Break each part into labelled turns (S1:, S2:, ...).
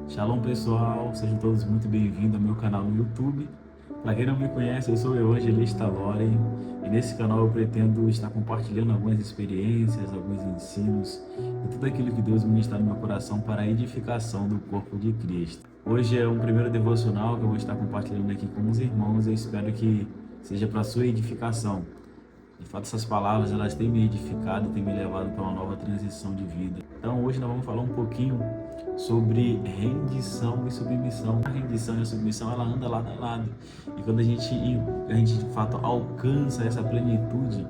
S1: Shalom pessoal, sejam todos muito bem-vindos ao meu canal no YouTube. Para quem não me conhece, eu sou o Evangelista Loren e nesse canal eu pretendo estar compartilhando algumas experiências, alguns ensinos e tudo aquilo que Deus ministrar no meu coração para a edificação do corpo de Cristo. Hoje é um primeiro devocional que eu vou estar compartilhando aqui com os irmãos. Eu espero que seja para a sua edificação. De fato, essas palavras elas têm me edificado, têm me levado para uma nova transição de vida. Então, hoje nós vamos falar um pouquinho sobre rendição e submissão. A rendição e a submissão, ela anda lado a lado. E quando a gente de fato alcança essa plenitude,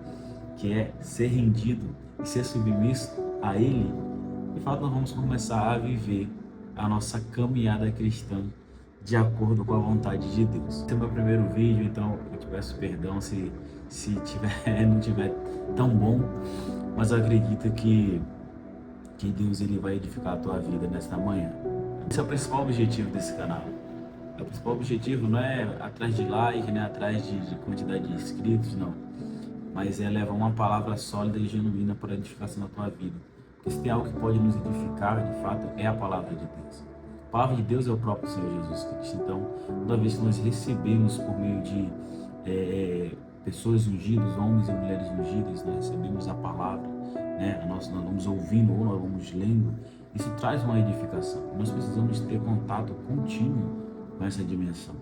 S1: que é ser rendido e ser submisso a Ele, de fato nós vamos começar a viver a nossa caminhada cristã de acordo com a vontade de Deus. Esse é o meu primeiro vídeo, então eu te peço perdão se não tiver tão bom, mas eu acredito que Deus ele vai edificar a tua vida nesta manhã. Esse é o principal objetivo desse canal. O principal objetivo não é atrás de like, não é atrás de quantidade de inscritos, não. Mas é levar uma palavra sólida e genuína para a edificação da tua vida. Porque se tem algo que pode nos edificar, de fato, é a palavra de Deus. A palavra de Deus é o próprio Senhor Jesus Cristo. Então, toda vez que nós recebemos por meio de pessoas ungidas, homens e mulheres ungidas, nós recebemos a palavra, né? Nós vamos ouvindo ou nós vamos lendo, isso traz uma edificação. Nós precisamos ter contato contínuo com essa dimensão.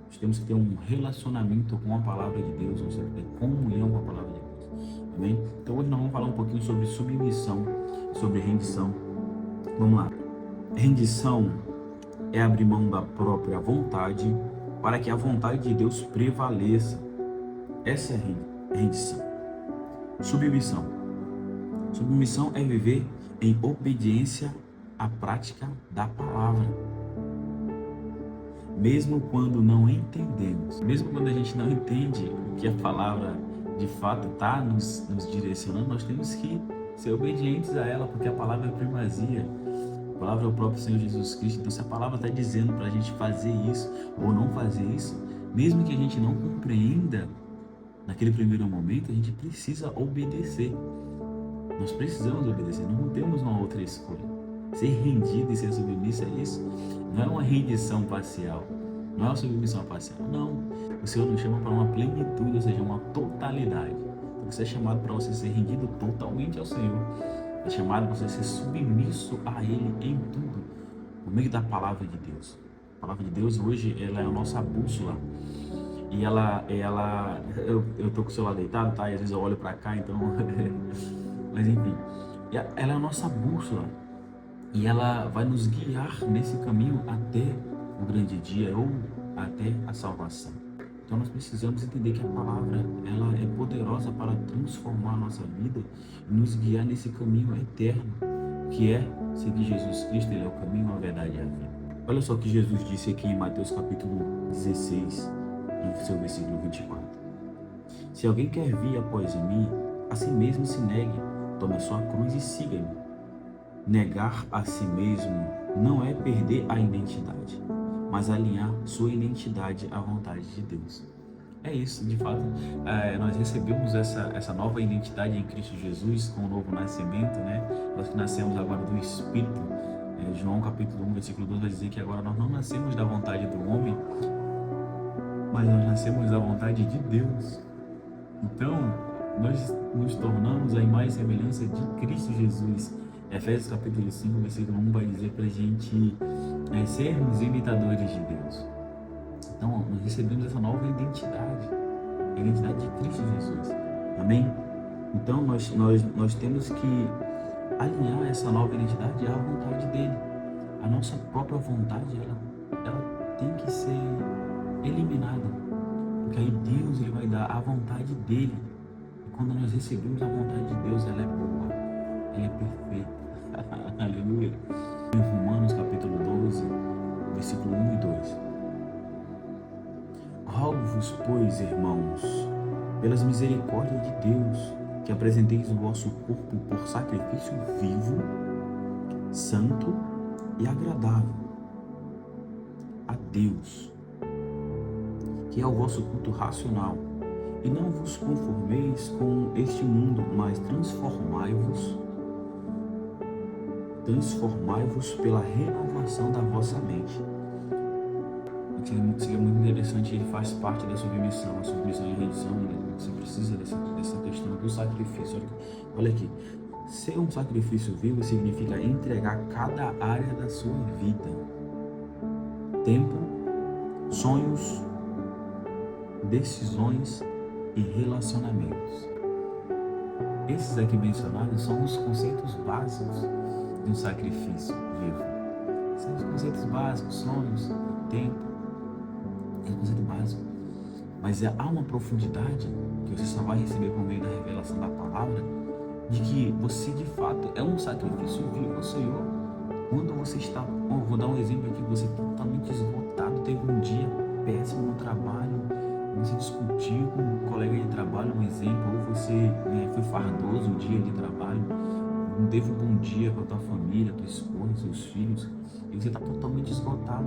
S1: Nós temos que ter um relacionamento com a palavra de Deus, nós temos que ter comunhão com a palavra de Deus. Amém? Então hoje nós vamos falar um pouquinho sobre submissão, sobre rendição. Vamos lá. Rendição é abrir mão da própria vontade para que a vontade de Deus prevaleça. Essa é rendição. Submissão. Submissão é viver em obediência à prática da palavra. Mesmo quando não entendemos, mesmo quando a gente não entende o que a palavra de fato está nos direcionando, nós temos que ser obedientes a ela, porque a palavra é primazia. A palavra é o próprio Senhor Jesus Cristo. Então, se a palavra está dizendo para a gente fazer isso ou não fazer isso, mesmo que a gente não compreenda naquele primeiro momento, a gente precisa obedecer. Nós precisamos obedecer, não temos uma outra escolha. Ser rendido e ser submisso a isso não é uma rendição parcial, não é uma submissão parcial, não. O Senhor nos chama para uma plenitude, ou seja, uma totalidade. Você é chamado para você ser rendido totalmente ao Senhor. É chamado para você ser submisso a Ele em tudo, por meio da palavra de Deus. A palavra de Deus hoje ela é a nossa bússola. E eu tô com o celular deitado, tá? E às vezes eu olho para cá, então... Mas enfim, ela é a nossa bússola. E ela vai nos guiar nesse caminho até o grande dia ou até a salvação. Então nós precisamos entender que a palavra ela é poderosa para transformar a nossa vida e nos guiar nesse caminho eterno, que é seguir Jesus Cristo. Ele é o caminho, a verdade e a vida. Olha só o que Jesus disse aqui em Mateus capítulo 16, no seu versículo 24. Se alguém quer vir após mim, a si mesmo se negue, tome a sua cruz e siga-me. Negar a si mesmo não é perder a identidade, mas alinhar sua identidade à vontade de Deus. É isso, de fato, nós recebemos essa nova identidade em Cristo Jesus com o novo nascimento, né? Nós que nascemos agora do Espírito. João capítulo 1, versículo 2 vai dizer que agora nós não nascemos da vontade do homem, mas nós nascemos da vontade de Deus. Então, nós nos tornamos a imagem e semelhança de Cristo Jesus. Efésios capítulo 5, versículo 1 vai dizer para a gente sermos imitadores de Deus. Então, nós recebemos essa nova identidade, a identidade de Cristo Jesus. Amém? Então, nós temos que alinhar essa nova identidade à vontade dele. A nossa própria vontade, ela tem que ser eliminada, porque aí Deus ele vai dar a vontade dele. E quando nós recebemos a vontade de Deus, ela é boa, ela é perfeita. Aleluia. Em Romanos capítulo 12, versículo 1 e 2. Rogo-vos, pois, irmãos, pelas misericórdias de Deus, que apresenteis o vosso corpo por sacrifício vivo, santo e agradável a Deus, que é o vosso culto racional. E não vos conformeis com este mundo, mas transformai-vos transformai-vos pela renovação da vossa mente. Isso é muito interessante, ele faz parte da submissão, a submissão e a rendição, né? Você precisa dessa questão do sacrifício. Olha aqui, ser um sacrifício vivo significa entregar cada área da sua vida, tempo, sonhos, decisões e relacionamentos. Esses aqui mencionados são os conceitos básicos de um sacrifício vivo. São os conceitos básicos, sonhos, tempo, é um conceito básico. Mas há uma profundidade que você só vai receber por meio da revelação da palavra, de que você de fato é um sacrifício vivo ao Senhor. Quando você está, vou dar um exemplo aqui, você está totalmente esgotado, teve um dia péssimo no trabalho, você discutiu com um colega de trabalho, um exemplo, ou você foi fardoso um dia de trabalho, não teve um bom dia com a tua família, tua esposa, seus filhos, e você está totalmente esgotado.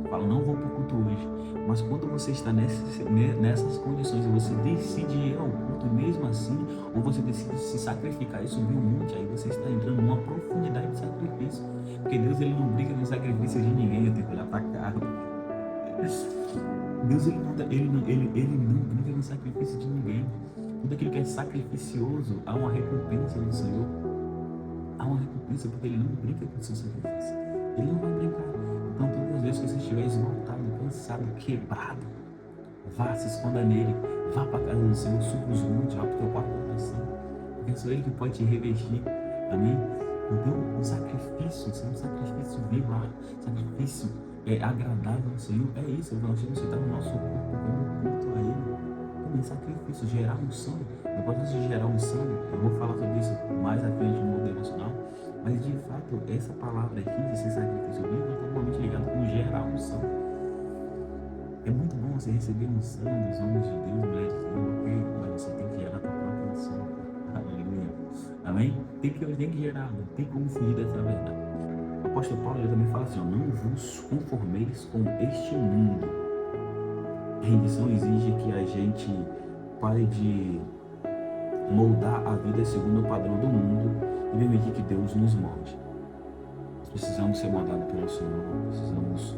S1: Fala, não vou para o culto hoje. Mas quando você está nessas condições e você decide ir ao culto mesmo assim, ou você decide se sacrificar e subir um monte, aí você está entrando numa profundidade de sacrifício. Porque Deus, ele não brinca com sacrifício de ninguém, eu tenho que olhar para cá. Deus, ele não brinca com sacrifício de ninguém. Tudo aquilo que é sacrificioso, há uma recompensa do Senhor. Há uma recompensa, porque ele não brinca com o seu sacrifício. Ele não vai brincar. Então, todas as vezes que você estiver esgotado, cansado, quebrado, vá, se esconda nele, vá para a casa do Senhor, suba os montes, vá para o teu quarto de oração, porque é só ele que pode te revestir. Amém? Então, um sacrifício vivo, sacrifício agradável ao Senhor, é isso. Nós temos que estar no nosso corpo como culto a ele, como sacrifício, gerar unção. Eu posso gerar unção, eu vou falar sobre isso mais à frente no mundo emocional. Mas de fato, essa palavra aqui de ser sacrifício vivo está totalmente ligado com gerar unção. É muito bom você receber unção dos homens de Deus, mulheres de Deus, ok? Mas você tem que gerar a tua própria unção. Aleluia. Amém? Tem que gerar, não tem como fugir dessa verdade. O apóstolo Paulo ele também fala assim, ó, não vos conformeis com este mundo. A rendição exige que a gente pare de moldar a vida segundo o padrão do mundo e permitir que Deus nos molde. Nós precisamos ser moldados pelo Senhor, precisamos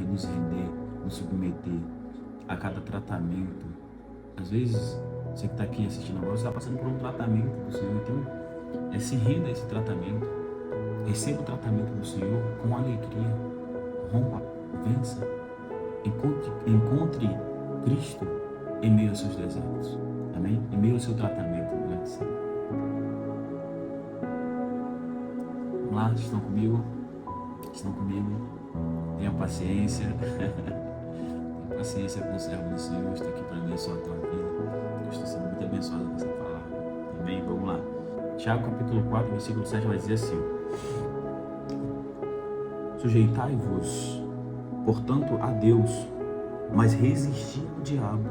S1: nos render, nos submeter a cada tratamento. Às vezes, você que está aqui assistindo agora, você está passando por um tratamento do Senhor, então se renda a esse tratamento, receba o tratamento do Senhor com alegria, rompa, vença, encontre Cristo em meio aos seus desertos, amém? Em meio ao seu tratamento, né? Vamos lá, estão comigo? Estão comigo? Tenha paciência. Tenha paciência com o servo do Senhor. Estou aqui para abençoar a tua vida. Eu estou sendo muito abençoado com essa palavra. Amém? Vamos lá. Tiago capítulo 4, versículo 7 vai dizer assim: sujeitai-vos, portanto, a Deus, mas resisti ao diabo,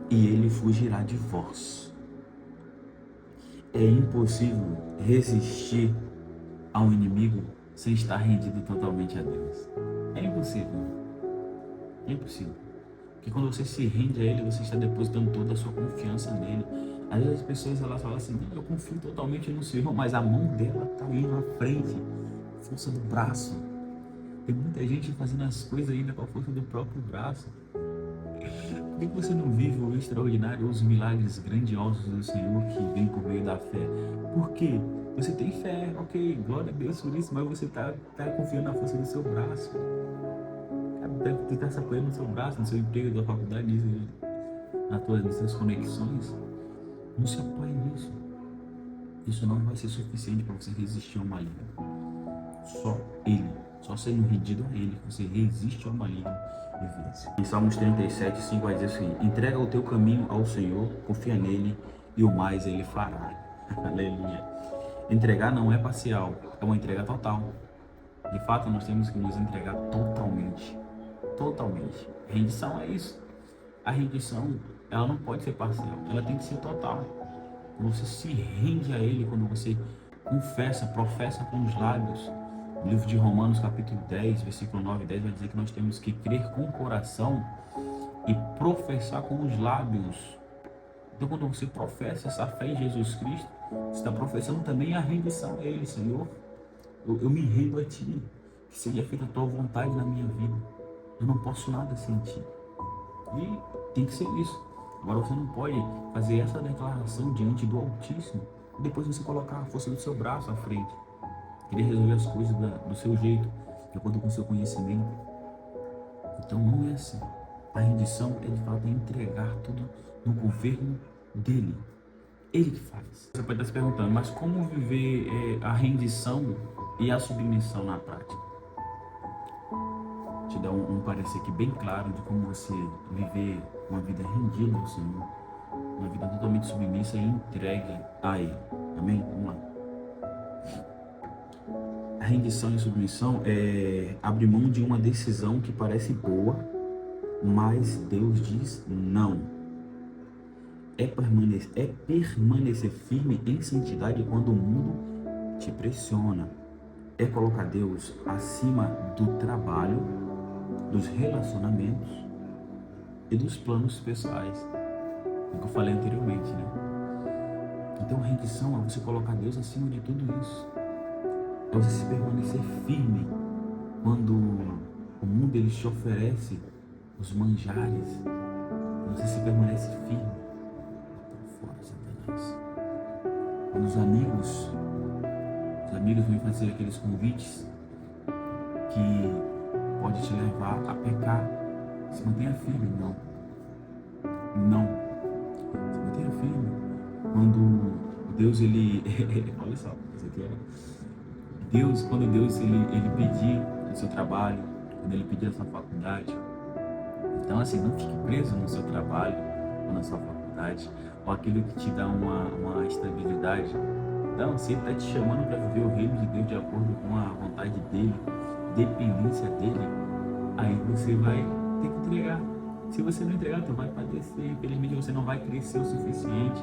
S1: e ele fugirá de vós. É impossível resistir a um inimigo sem estar rendido totalmente a Deus. É impossível. É impossível. Porque quando você se rende a ele, você está depositando toda a sua confiança nele. Às vezes as pessoas elas falam assim, eu confio totalmente no Senhor, mas a mão dela está indo à frente, força do braço. Tem muita gente fazendo as coisas ainda com a força do próprio braço. Por que você não vive o extraordinário, os milagres grandiosos do Senhor que vem por meio da fé? Por quê? Você tem fé, ok, glória a Deus por isso, mas você está confiando na força do seu braço. Você está se apoiando no seu braço, no seu emprego, na faculdade, nas suas conexões. Não se apoie nisso. Isso não vai ser suficiente para você resistir ao maligno. Só ele, só sendo rendido a ele, você resiste ao maligno e vence. Em Salmos 37, 5 vai dizer assim: entrega o teu caminho ao Senhor, confia nele e o mais ele fará. Aleluia. Entregar não é parcial, é uma entrega total. De fato, nós temos que nos entregar totalmente. Totalmente. Rendição é isso. A rendição, ela não pode ser parcial, ela tem que ser total. Quando você se rende a ele, quando você confessa, professa com os lábios. O livro de Romanos, capítulo 10, versículo 9 e 10 vai dizer que nós temos que crer com o coração e professar com os lábios. Então, quando você professa essa fé em Jesus Cristo, você está professando também a rendição a ele, Senhor. Eu me rendo a Ti, que seja feita a Tua vontade na minha vida. Eu não posso nada sem Ti. E tem que ser isso. Agora você não pode fazer essa declaração diante do Altíssimo e depois você colocar a força do seu braço à frente. Querer resolver as coisas do seu jeito, de acordo com o seu conhecimento. Então não é assim. A rendição é de fato entregar tudo no governo dele. Ele que faz. Você pode estar se perguntando, mas como viver a rendição e a submissão na prática? Te dar um parecer aqui bem claro de como você viver uma vida rendida ao Senhor, uma vida totalmente submissa e entregue a Ele. Amém? Vamos lá. A rendição e a submissão é abrir mão de uma decisão que parece boa, mas Deus diz não. É permanecer firme em santidade quando o mundo te pressiona. É colocar Deus acima do trabalho, dos relacionamentos e dos planos pessoais. É o que eu falei anteriormente, né? Então a rendição é você colocar Deus acima de tudo isso. É você se permanecer firme quando o mundo ele te oferece os manjares. Você se permanece firme. Fora, Satanás. Quando os amigos vêm fazer aqueles convites que pode te levar a pecar, se mantenha firme. Não. Se mantenha firme. Quando Deus ele olha só, isso aqui quando Deus ele pedir o seu trabalho, quando ele pedir a sua faculdade, então assim, não fique preso no seu trabalho ou na sua faculdade ou aquilo que te dá uma estabilidade. Não, se ele está te chamando para viver o reino de Deus de acordo com a vontade dele, dependência dele, aí você vai ter que entregar. Se você não entregar, tu vai padecer. Infelizmente você não vai crescer o suficiente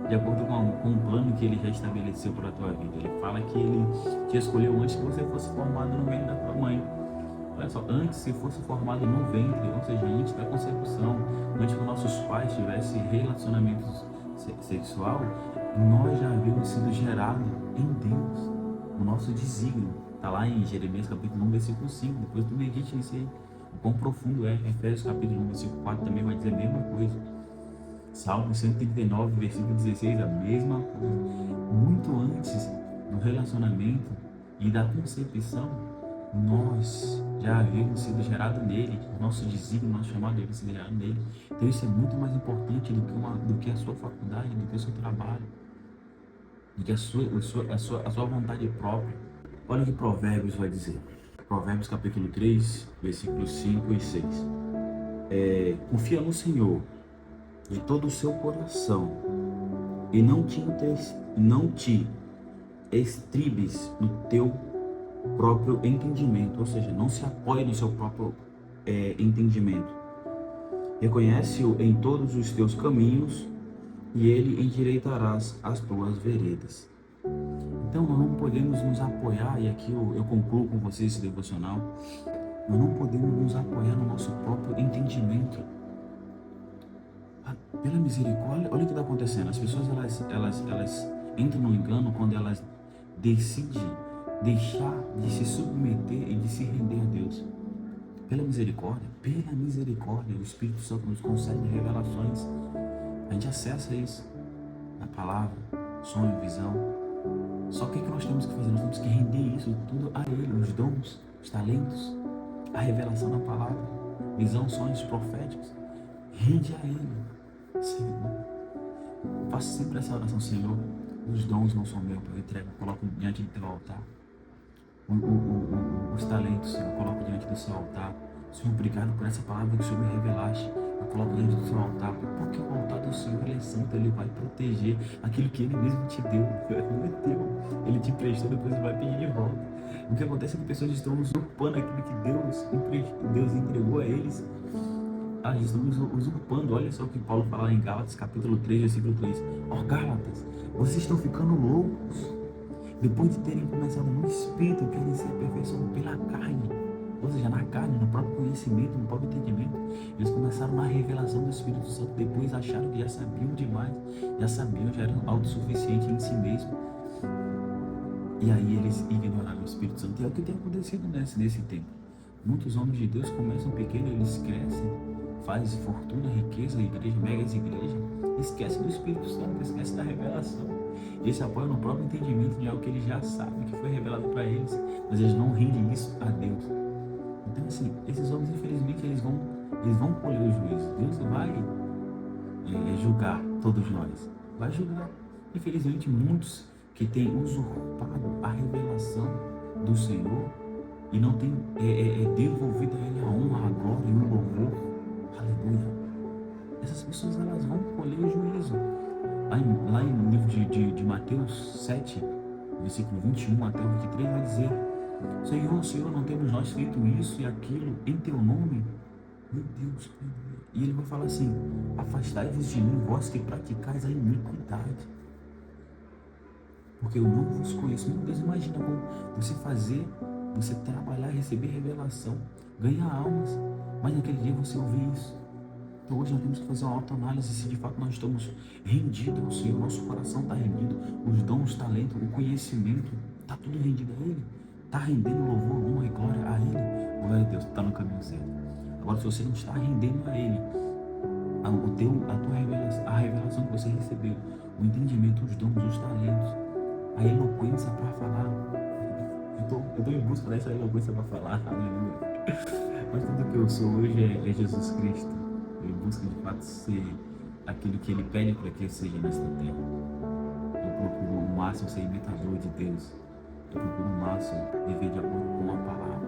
S1: de acordo com o plano que ele já estabeleceu para a tua vida. Ele fala que ele te escolheu antes que você fosse formado no ventre da tua mãe. Olha só, antes se fosse formado no ventre, ou seja, antes da concepção, antes que nossos pais tivessem relacionamentos sexual, nós já havíamos sido gerados em Deus, o nosso desígnio. Está lá em Jeremias capítulo 1, versículo 5, depois tu medite nisso aí, o quão profundo é. Efésios capítulo 1, versículo 4 também vai dizer a mesma coisa. Salmo 139, versículo 16, a mesma coisa. Muito antes do relacionamento e da concepção, nós já havíamos sido gerados nele, o nosso desígnio, o nosso chamado havia sido gerado nele. Então isso é muito mais importante do que a sua faculdade, do que o seu trabalho, do que a sua vontade própria. Olha o que Provérbios vai dizer. Provérbios capítulo 3, versículos 5 e 6. Confia no Senhor de todo o seu coração e não te estribes no teu próprio entendimento, ou seja, não se apoie no seu próprio entendimento. Reconhece-o em todos os teus caminhos e ele endireitarás as tuas veredas. Então nós não podemos nos apoiar, e aqui eu concluo com vocês esse devocional, nós não podemos nos apoiar no nosso próprio entendimento. Pela misericórdia, olha o que está acontecendo. As pessoas elas entram no engano quando elas decidem deixar de se submeter e de se render a Deus. Pela misericórdia, o Espírito Santo nos concede revelações. A gente acessa isso na palavra, sonho, visão. Só que o que nós temos que fazer? Nós temos que render isso tudo a Ele, os dons, os talentos, a revelação da palavra, visão, sonhos proféticos. Rende a Ele, Senhor. Faça sempre essa oração, Senhor. Os dons não são meus, eu entrego, coloco diante do teu altar. Os talentos, Senhor, eu coloco diante do seu altar. Senhor, obrigado por essa palavra que o Senhor me revelaste. Eu coloco diante do seu altar, porque o altar do Senhor, Ele é santo, Ele vai proteger aquilo que Ele mesmo te deu. Não é teu, Ele te emprestou, depois Ele vai pedir de volta. O que acontece é que pessoas estão usurpando aquilo que Deus entregou a eles. Elas estão usurpando. Olha só o que Paulo fala em Gálatas capítulo 3, versículo 3. Ó Gálatas, vocês estão ficando loucos. Depois de terem começado no Espírito, querem ser aperfeiçoados pela carne. Ou seja, na carne, no próprio conhecimento, no próprio entendimento. Eles começaram na revelação do Espírito Santo. Depois acharam que já sabiam demais. Já eram autossuficientes em si mesmos. E aí eles ignoraram o Espírito Santo. E é o que tem acontecido nesse tempo. Muitos homens de Deus começam pequeno, eles crescem, fazem fortuna, riqueza, igreja, megas igreja, esquece do Espírito Santo, esquece da revelação. Eles se apoiam no próprio entendimento de algo que eles já sabem, que foi revelado para eles, mas eles não rendem isso a Deus. Então, assim, esses homens, infelizmente, eles vão colher o juízo. Deus vai julgar todos nós. Vai julgar. Infelizmente, muitos que têm usurpado a revelação do Senhor e não têm devolvido a Ele a honra, a glória e o louvor. Aleluia. Essas pessoas, elas vão colher o juízo. Lá no livro de Mateus 7, versículo 21 até o 23, vai dizer: Senhor, Senhor, não temos nós feito isso e aquilo em teu nome? Meu Deus, e ele vai falar assim: afastai-vos de mim, vós que praticais a iniquidade, porque eu não vos conheço. Meu Deus, imagina como você trabalhar, receber revelação, ganhar almas, mas naquele dia você ouvir isso. Então hoje nós temos que fazer uma autoanálise se de fato nós estamos rendidos ao Senhor, nosso coração está rendido, os dons, o talento, o conhecimento, está tudo rendido a Ele, está rendendo louvor, honra e glória a Ele. Glória a Deus, está no caminho certo. Agora, se você não está rendendo a Ele, a revelação que você recebeu, o entendimento, os dons, os talentos, a eloquência para falar, eu estou em busca dessa eloquência para falar, aleluia. Mas tudo que eu sou hoje é Jesus Cristo. Eu busco de fato ser aquilo que Ele pede para que eu seja nesta terra. Eu procuro o máximo ser imitador de Deus. Eu procuro o máximo viver de acordo com a palavra.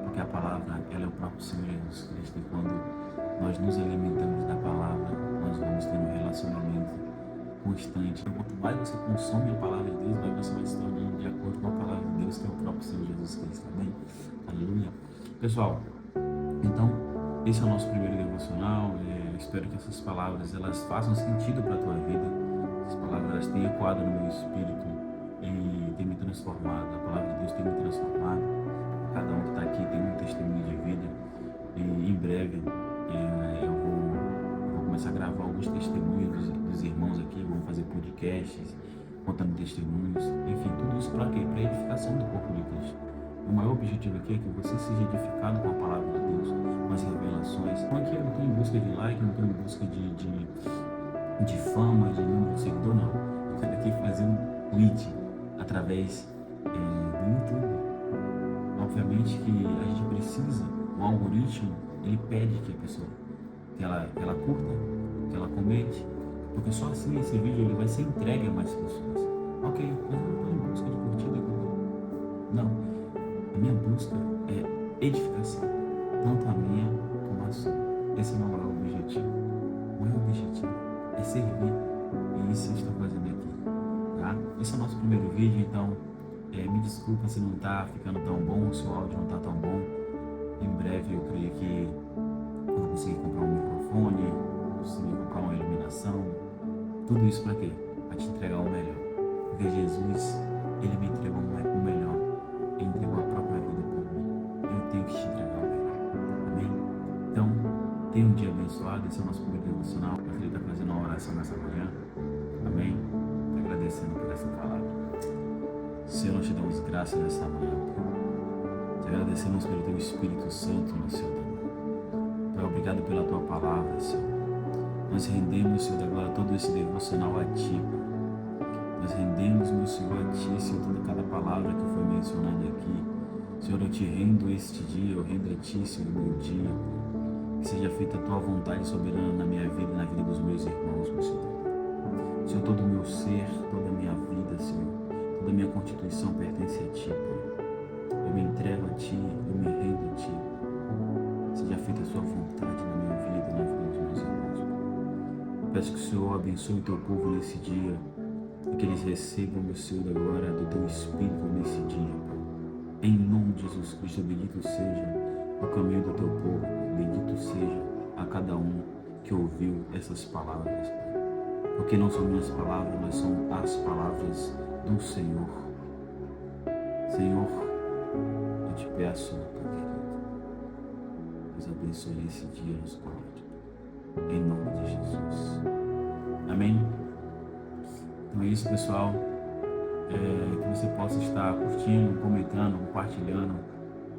S1: Porque a palavra, ela é o próprio Senhor Jesus Cristo. E quando nós nos alimentamos da palavra, nós vamos ter um relacionamento constante. Então, quanto mais você consome a palavra de Deus, mais você vai se tornando de acordo com a palavra de Deus, que é o próprio Senhor Jesus Cristo. Amém? Aleluia. Pessoal, então, esse é o nosso primeiro devocional. Eu espero que essas palavras elas façam sentido para a tua vida. Essas palavras elas têm ecoado no meu espírito e tem me transformado. A palavra de Deus tem me transformado. Cada um que está aqui tem um testemunho de vida. E em breve eu vou começar a gravar alguns testemunhos dos irmãos aqui. Vamos fazer podcasts contando testemunhos. Enfim, tudo isso para quê? Para a edificação do corpo de Cristo. O maior objetivo aqui é que você seja edificado com a palavra de Deus, com as revelações. Então aqui eu não estou em busca de like, não estou em busca de fama, de número de seguidor, não. Eu quero aqui fazer um hit através do YouTube. Obviamente que a gente precisa, o algoritmo, ele pede que a pessoa, que ela curta, que ela comente, porque só assim esse vídeo ele vai ser entregue a mais pessoas. Ok, mas eu não estou em busca de curtida, não. A minha busca é edificação, tanto a minha como a sua. Esse é o meu maior objetivo. O meu objetivo é servir, e isso eu estou fazendo aqui, tá? Esse é o nosso primeiro vídeo, então me desculpa se não está ficando tão bom, se o áudio não está tão bom. Em breve eu creio que eu vou conseguir comprar um microfone, conseguir comprar uma iluminação, tudo isso para quê? Para te entregar o melhor. Porque Jesus, Ele me entregou o melhor. Ele entregou a própria vida por mim. Eu tenho que te entregar o melhor. Amém? Então, tenha um dia abençoado. Esse é o nosso primeiro devocional. Eu queria estar fazendo uma oração nessa manhã. Amém? Agradecendo por essa palavra. Senhor, nós te damos graça nessa manhã. Te agradecemos pelo teu Espírito Santo, meu Senhor. Pai, obrigado pela tua palavra, Senhor. Nós rendemos, Senhor da glória, todo esse devocional a ti. Nós rendemos, meu Senhor, a ti, Senhor, toda cada palavra que foi mencionada aqui. Senhor, eu te rendo este dia, eu rendo a ti, Senhor, o meu dia. Que seja feita a tua vontade soberana na minha vida e na vida dos meus irmãos, meu Senhor. Senhor, todo o meu ser, toda a minha vida, Senhor, toda a minha constituição pertence a ti, Pai. Eu me entrego a ti, eu me rendo a ti. Seja feita a sua vontade na minha vida e na vida dos meus irmãos, Pai. Eu peço que o Senhor abençoe o teu povo nesse dia. E que eles recebam, meu Senhor, da glória do teu Espírito nesse dia, Pai. Em nome de Jesus Cristo, bendito seja o caminho do teu povo, bendito seja a cada um que ouviu essas palavras, Pai. Porque não são minhas palavras, mas são as palavras do Senhor. Senhor, eu te peço, Pai querido, Deus abençoe esse dia nos guarde. Em nome de Jesus. Amém? Então é isso, pessoal. que você possa estar curtindo, comentando, compartilhando,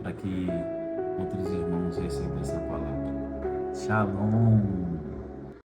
S1: para que outros irmãos recebam essa palavra. Shalom!